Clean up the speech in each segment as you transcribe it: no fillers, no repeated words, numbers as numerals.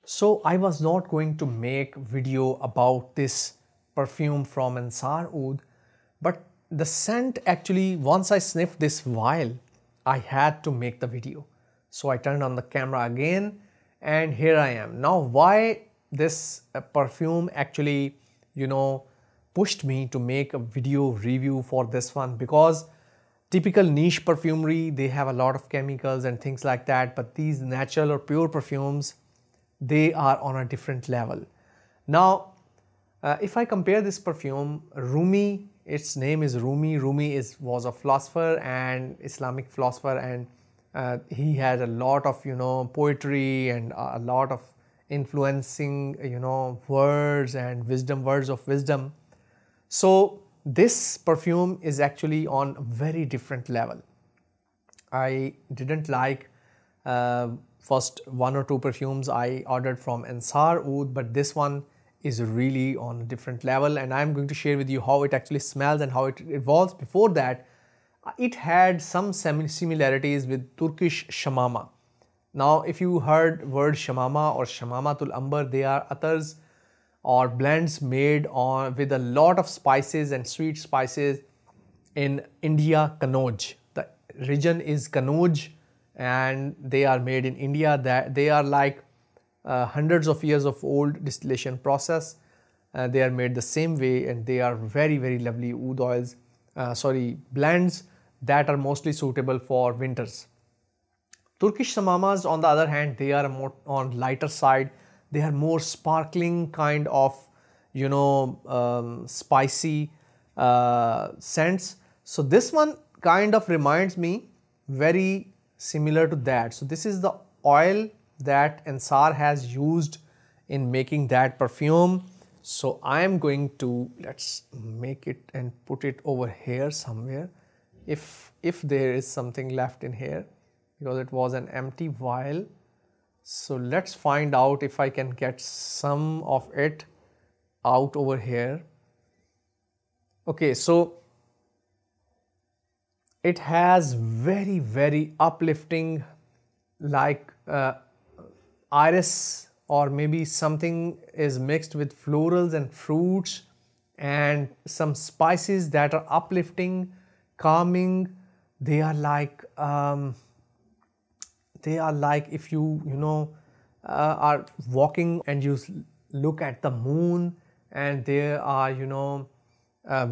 So I was not going to make video about this perfume from Ensar Oud, but the scent actually, once I sniffed this vial, I had to make the video. So I turned on the camera again and here I am. Now why this perfume actually, pushed me to make a video review for this one, because typical niche perfumery, they have a lot of chemicals and things like that, but these natural or pure perfumes, they are on a different level. Now, if I compare this perfume, Rumi, its name is Rumi. Rumi was a philosopher and Islamic philosopher, and he had a lot of poetry and a lot of influencing words and words of wisdom. So this perfume is actually on a very different level. I didn't like first one or two perfumes I ordered from Ensar Oud, but this one is really on a different level, and I'm going to share with you how it actually smells and how it evolves. Before that, it had some similarities with Turkish shamama. Now if you heard word shamama or shamamatul amber, they are athars or blends made with a lot of spices and sweet spices in India, Kanauj. The region is Kanauj and they are made in India. That they are like hundreds of years of old distillation process. They are made the same way and they are very, very lovely oud oils, blends that are mostly suitable for winters. Turkish samamas, on the other hand, they are more on lighter side. They are more sparkling kind of, spicy scents. So this one kind of reminds me very similar to that. So this is the oil that Ensar has used in making that perfume. So I am going to, let's make it and put it over here somewhere. If there is something left in here, because it was an empty vial. So let's find out if I can get some of it out over here. Okay, so it has very, very uplifting, like iris, or maybe something is mixed with florals and fruits and some spices that are uplifting, calming. They are like if you are walking and you look at the moon and there are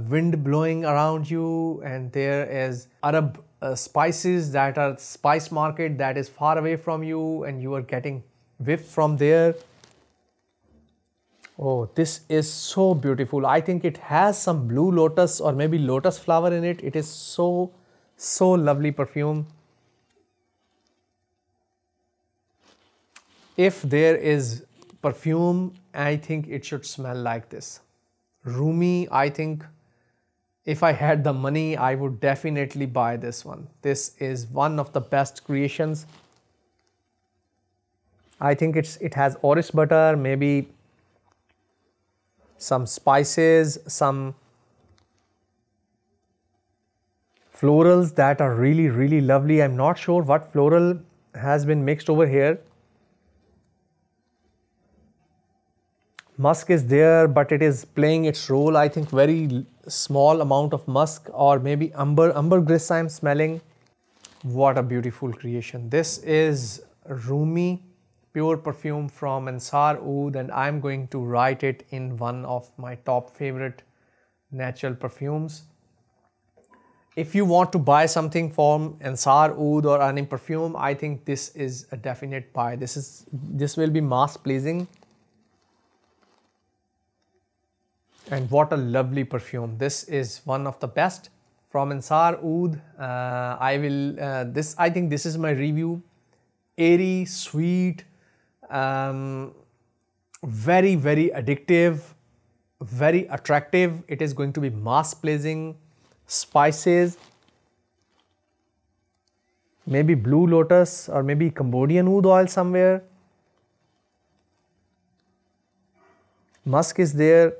wind blowing around you, and there is Arab spices that are spice market that is far away from you and you are getting whiff from there. Oh, this is so beautiful. I think it has some blue lotus or maybe lotus flower in it. It is so lovely perfume. If there is perfume, I think it should smell like this. Rumi, I think if I had the money, I would definitely buy this one. This is one of the best creations. I think it has orris butter, maybe some spices, some florals that are really, really lovely. I'm not sure what floral has been mixed over here. Musk is there, but it is playing its role. I think very small amount of musk or maybe ambergris I'm smelling. What a beautiful creation. This is Rumi pure perfume from Ensar Oud, and I'm going to write it in one of my top favorite natural perfumes. If you want to buy something from Ensar Oud or any perfume, I think this is a definite buy. This will be mass pleasing. And what a lovely perfume. This is one of the best from Ensar Oud. I think this is my review. Airy, sweet, very, very addictive, very attractive. It is going to be mass pleasing. Spices, maybe blue lotus or maybe Cambodian oud oil somewhere. Musk is there.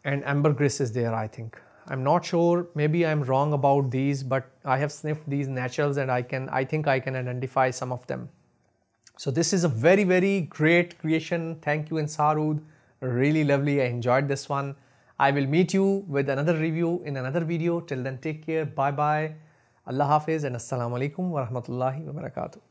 And ambergris is there, I think. I'm not sure, maybe I'm wrong about these, but I have sniffed these naturals and I think I can identify some of them. So this is a very, very great creation. Thank you, Ensar Oud. Really lovely. I enjoyed this one. I will meet you with another review in another video. Till then, take care. Bye bye. Allah Hafiz and Assalamu alaikum wa rahmatullahi wa barakatuh.